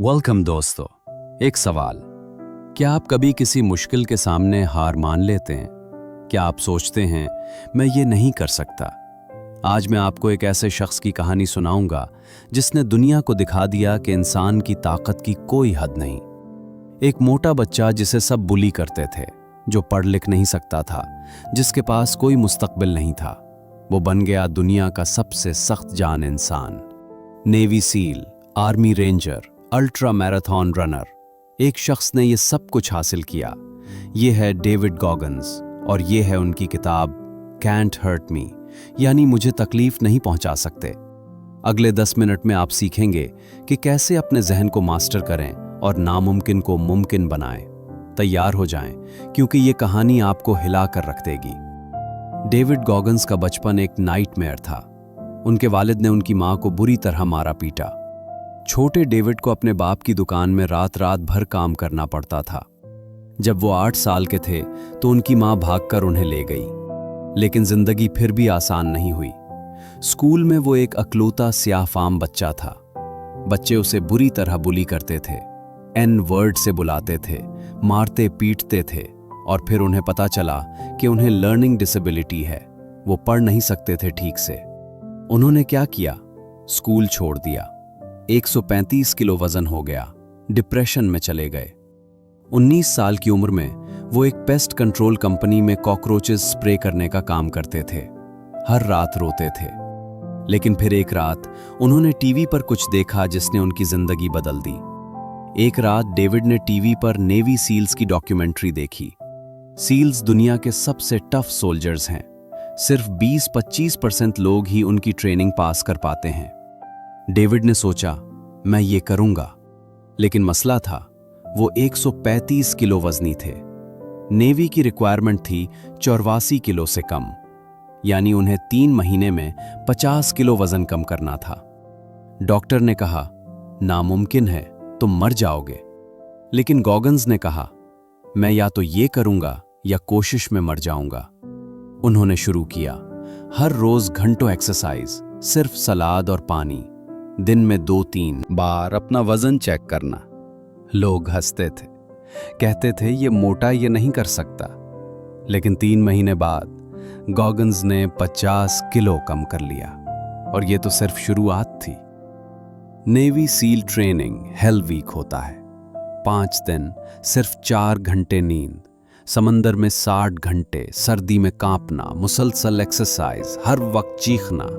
Welcome दोस्तों। एक सवाल, क्या आप कभी किसी मुश्किल के सामने हार मान लेते हैं? क्या आप सोचते हैं मैं ये नहीं कर सकता? आज मैं आपको एक ऐसे शख्स की कहानी सुनाऊंगा जिसने दुनिया को दिखा दिया कि इंसान की ताकत की कोई हद नहीं। एक मोटा बच्चा जिसे सब बुली करते थे, जो पढ़ लिख नहीं सकता था, जिसके पास कोई मुस्तकबिल नहीं था, वो बन गया दुनिया का सबसे सख्त जान इंसान। Navy seal, army ranger, ultra marathon runner, एक शख्स ने ये सब कुछ हासिल किया। ये है डेविड गॉगन्स और ये है उनकी किताब कैंट हर्ट मी, यानी मुझे तकलीफ नहीं पहुंचा सकते। अगले 10 मिनट में आप सीखेंगे कि कैसे अपने जहन को मास्टर करें और नामुमकिन को मुमकिन बनाएं। तैयार हो जाएं, क्योंकि ये कहानी आपको हिला कर रख देगी। डेविड गॉगन्स का बचपन एक नाइटमेयर था। उनके वालिद ने उनकी मां को बुरी तरह मारा पीटा। छोटे डेविड को अपने बाप की दुकान में रात रात भर काम करना पड़ता था। जब वो 8 साल के थे तो उनकी मां भागकर उन्हें ले गई। लेकिन जिंदगी फिर भी आसान नहीं हुई। स्कूल में वो एक अकलौता स्याह फाम बच्चा था। बच्चे उसे बुरी तरह बुली करते थे, एन वर्ड से बुलाते थे, मारते पीटते थे, और फिर उन्हें पता चला कि उन्हें लर्निंग डिसेबिलिटी है, वो पढ़ नहीं सकते थे ठीक से। उन्होंने क्या किया? स्कूल छोड़ दिया। 135 किलो वजन हो गया, डिप्रेशन में चले गए। 19 साल की उम्र में वो एक पेस्ट कंट्रोल कंपनी में कॉकरोचेस स्प्रे करने का काम करते थे। हर रात रोते थे। लेकिन फिर एक रात उन्होंने टीवी पर कुछ देखा जिसने उनकी जिंदगी बदल दी। एक रात डेविड ने टीवी पर नेवी सील्स की डॉक्यूमेंट्री देखी। सील्स दुनिया के सबसे टफ सोल्जर्स हैं। सिर्फ 20-25% लोग ही उनकी ट्रेनिंग पास कर पाते हैं। डेविड ने सोचा, मैं ये करूंगा। लेकिन मसला था, वो 135 किलो वजनी थे। नेवी की रिक्वायरमेंट थी 84 किलो से कम, यानी उन्हें 3 महीने में 50 किलो वजन कम करना था। डॉक्टर ने कहा, नामुमकिन है, तुम मर जाओगे। लेकिन गॉगन्स ने कहा, मैं या तो ये करूंगा या कोशिश में मर जाऊंगा। उन्होंने शुरू किया, हर रोज घंटों एक्सरसाइज, सिर्फ सलाद और पानी, दिन में 2-3 बार अपना वजन चेक करना। लोग हंसते थे, कहते थे ये मोटा ये नहीं कर सकता। लेकिन 3 महीने बाद गॉगन्स ने 50 किलो कम कर लिया, और ये तो सिर्फ शुरुआत थी। Navy seal training hell week होता है। 5 दिन, सिर्फ 4 घंटे नींद, समंदर में 60 घंटे, सर्दी में कांपना, मुसलसल एक्सरसाइज, हर वक्त चीखना।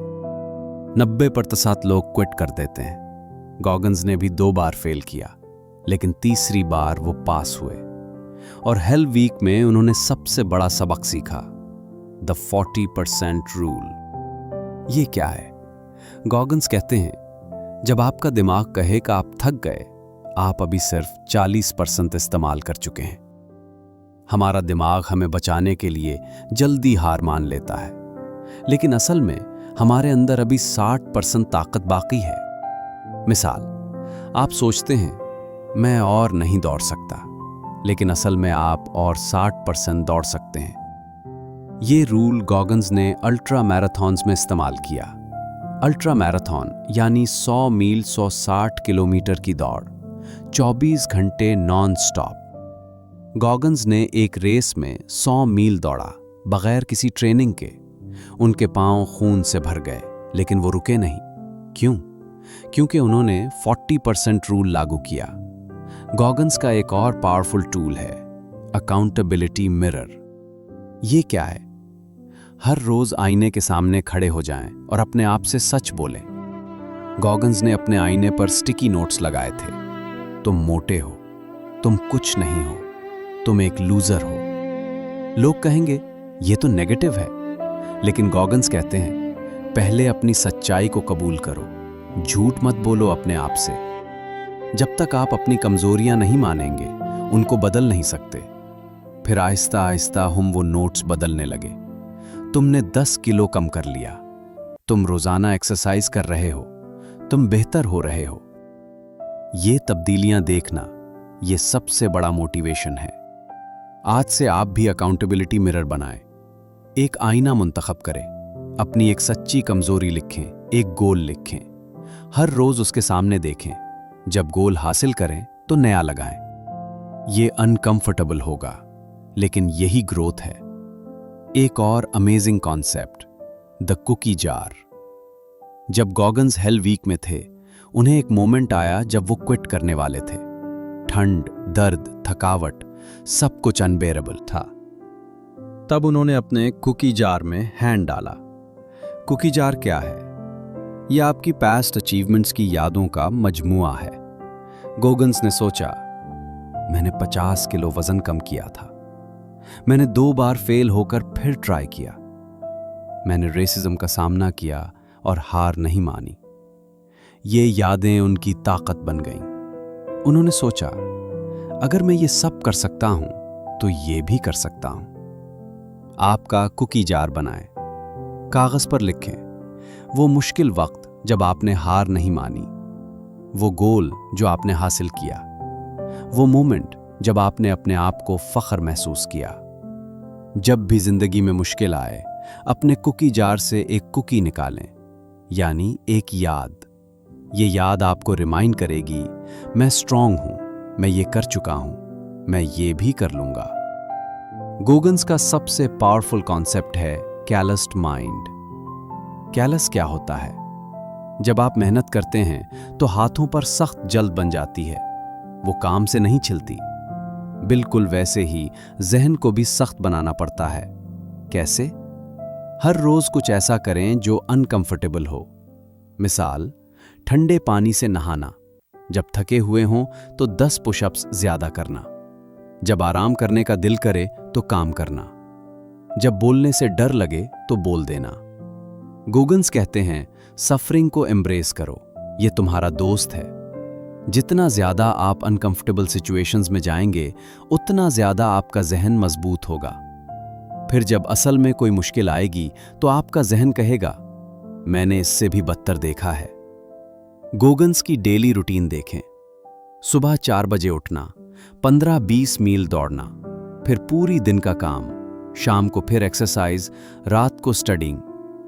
90% लोग क्विट कर देते हैं। गॉगन्स ने भी 2 बार फेल किया, लेकिन तीसरी बार वो पास हुए। और हेल वीक में उन्होंने सबसे बड़ा सबक सीखा, द 40% रूल। ये क्या है? गॉगन्स कहते हैं, जब आपका दिमाग कहे कि आप थक गए, आप अभी सिर्फ 40% इस्तेमाल कर चुके हैं। हमारा दिमाग हमें बचाने के लिए जल्दी हार मान लेता है, लेकिन असल में हमारे अंदर अभी 60% ताकत बाकी है। मिसाल, आप सोचते हैं मैं और नहीं दौड़ सकता, लेकिन असल में आप और 60% दौड़ सकते हैं। ये रूल गॉगन्स ने अल्ट्रा मैराथन्स में इस्तेमाल किया। अल्ट्रा मैराथन यानी 100 मील 160 किलोमीटर की दौड़, 24 घंटे नॉन स्टॉप। गॉगन्स ने एक रेस में 100 मील दौड़ा, बगैर किसी ट्रेनिंग के। उनके पांव खून से भर गए, लेकिन वो रुके नहीं। क्यों? क्योंकि उन्होंने 40% रूल लागू किया। गॉगन्स का एक और पावरफुल टूल है, अकाउंटेबिलिटी मिरर। ये क्या है? हर रोज आईने के सामने खड़े हो जाएं और अपने आप से सच बोलें। गॉगन्स ने अपने आईने पर स्टिकी नोट्स लगाए थे, तुम मोटे हो, तुम कुछ नहीं हो, तुम एक लूजर हो। लोग कहेंगे ये तो नेगेटिव है, लेकिन गॉगन्स कहते हैं, पहले अपनी सच्चाई को कबूल करो, झूठ मत बोलो अपने आप से। जब तक आप अपनी कमजोरियां नहीं मानेंगे, उनको बदल नहीं सकते। फिर आहिस्ता आहिस्ता हम वो नोट्स बदलने लगे। तुमने 10 किलो कम कर लिया, तुम रोजाना एक्सरसाइज कर रहे हो, तुम बेहतर हो रहे हो। ये तब्दीलियां देखना, ये सबसे बड़ा मोटिवेशन है। आज से आप भी अकाउंटेबिलिटी मिरर बनाएं। एक आईना मुंतखब करें, अपनी एक सच्ची कमजोरी लिखें, एक गोल लिखें, हर रोज उसके सामने देखें। जब गोल हासिल करें तो नया लगाएं। ये अनकंफर्टेबल होगा, लेकिन यही ग्रोथ है। एक और amazing concept, the cookie jar. जब गॉगन्स हेल वीक में थे, उन्हें एक मोमेंट आया जब वो क्विट करने वाले थे। ठंड, दर्द, थकावट, सब कुछ अनबेरेबल था। तब उन्होंने अपने कुकी जार में हैंड डाला। कुकी जार क्या है? यह आपकी पास्ट अचीवमेंट्स की यादों का मजमुआ है। गोगन्स ने सोचा, मैंने 50 किलो वजन कम किया था। मैंने 2 बार फेल होकर फिर ट्राई किया। मैंने रेसिज्म का सामना किया और हार नहीं मानी। ये यादें उनकी ताकत बन गईं। उन्होंने सोचा, अगर मैं ये सब कर सकता हूं तो ये भी कर सकता हूं। आपका कुकी जार बनाएं। कागज पर लिखें वो मुश्किल वक्त जब आपने हार नहीं मानी, वो गोल जो आपने हासिल किया, वो मोमेंट जब आपने अपने आप को फख्र महसूस किया। जब भी जिंदगी में मुश्किल आए, अपने कुकी जार से एक कुकी निकालें, यानी एक याद। ये याद आपको रिमाइंड करेगी, मैं स्ट्रांग हूं, मैं ये कर चुका हूं, मैं ये भी कर लूंगा। गोगन्स का सबसे पावरफुल कॉन्सेप्ट है कैलस्ड माइंड। कैलस क्या होता है? जब आप मेहनत करते हैं तो हाथों पर सख्त जल्द बन जाती है, वो काम से नहीं छिलती। बिल्कुल वैसे ही जहन को भी सख्त बनाना पड़ता है। कैसे? हर रोज कुछ ऐसा करें जो अनकंफर्टेबल हो। मिसाल, ठंडे पानी से नहाना। जब थके हुए हों तो 10 पुशअप्स ज्यादा करना। जब आराम करने का दिल करे तो काम करना। जब बोलने से डर लगे तो बोल देना। गोगन्स कहते हैं, सफरिंग को एम्ब्रेस करो, ये तुम्हारा दोस्त है। जितना ज्यादा आप अनकंफर्टेबल सिचुएशंस में जाएंगे, उतना ज्यादा आपका जहन मजबूत होगा। फिर जब असल में कोई मुश्किल आएगी तो आपका जहन कहेगा, मैंने इससे भी बदतर देखा है। गोगन्स की डेली रूटीन देखें। सुबह 4 बजे उठना, 15-20 मील दौड़ना, फिर पूरी दिन का काम, शाम को फिर एक्सरसाइज, रात को स्टडिंग।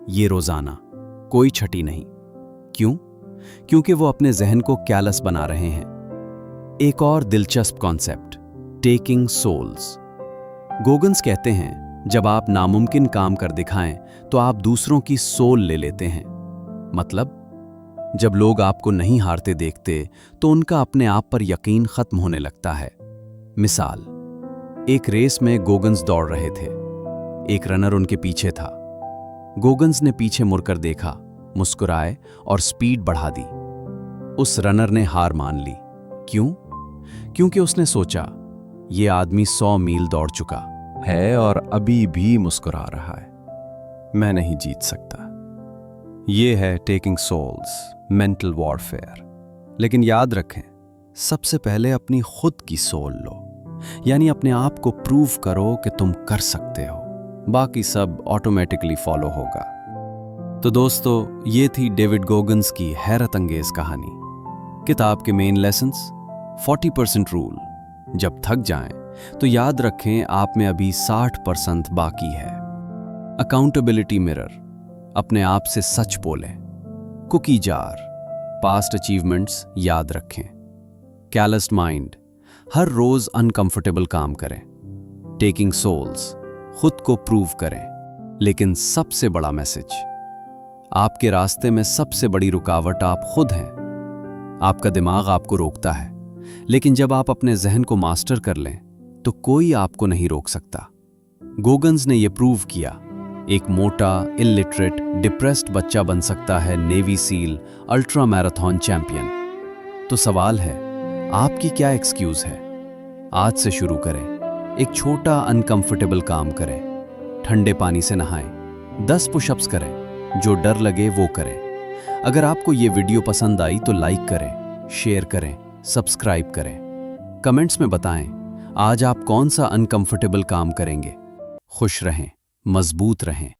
ये रोजाना, कोई छठी नहीं। क्यों? क्योंकि वो अपने जहन को कैलस बना रहे हैं। एक और दिलचस्प कॉन्सेप्ट, टेकिंग सोल्स। गोगन्स कहते हैं, जब आप नामुमकिन काम कर दिखाएं तो आप दूसरों की सोल ले लेते हैं। मतलब, जब लोग आपको नहीं हारते देखते तो उनका अपने आप पर यकीन खत्म होने लगता है। मिसाल, एक रेस में गोगन्स दौड़ रहे थे। एक रनर उनके पीछे था। गोगन्स ने पीछे मुड़कर देखा, मुस्कुराए और स्पीड बढ़ा दी। उस रनर ने हार मान ली। क्यों? क्योंकि उसने सोचा, ये आदमी 100 मील दौड़ चुका है और अभी भी मुस्कुरा रहा है, मैं नहीं जीत सकता। ये है टेकिंग सोल्स, मेंटल वॉरफेयर। लेकिन याद रखें, सबसे पहले अपनी खुद की सोल लो, यानी अपने आप को प्रूव करो कि तुम कर सकते हो। बाकी सब ऑटोमेटिकली फॉलो होगा। तो दोस्तों, ये थी डेविड गोगन्स की हैरत अंगेज कहानी। किताब के मेन लेसन्स, 40% रूल। जब थक जाएं तो याद रखें आप में अभी 60% बाकी है। अकाउंटेबिलिटी मिरर, अपने आप से सच बोलें। कुकी जार, पास्ट अचीवमेंट्स याद रखें। कैलस्ड माइंड, हर रोज अनकंफर्टेबल काम करें। टेकिंग सोल्स, खुद को प्रूव करें। लेकिन सबसे बड़ा मैसेज, आपके रास्ते में सबसे बड़ी रुकावट आप खुद हैं। आपका दिमाग आपको रोकता है, लेकिन जब आप अपने जहन को मास्टर कर लें तो कोई आपको नहीं रोक सकता। गोगन्स ने यह प्रूव किया, एक मोटा, इलिटरेट, डिप्रेस्ड बच्चा बन सकता है navy seal, ultra marathon champion. तो सवाल है, आपकी क्या एक्सक्यूज है? आज से शुरू करें। एक छोटा अनकंफर्टेबल काम करें। ठंडे पानी से नहाएं, 10 पुशअप्स करें, जो डर लगे वो करें। अगर आपको ये वीडियो पसंद आई तो लाइक करें, शेयर करें, सब्सक्राइब करें। कमेंट्स में बताएं, आज आप कौन सा अनकंफर्टेबल काम करेंगे। खुश रहें, मजबूत रहें।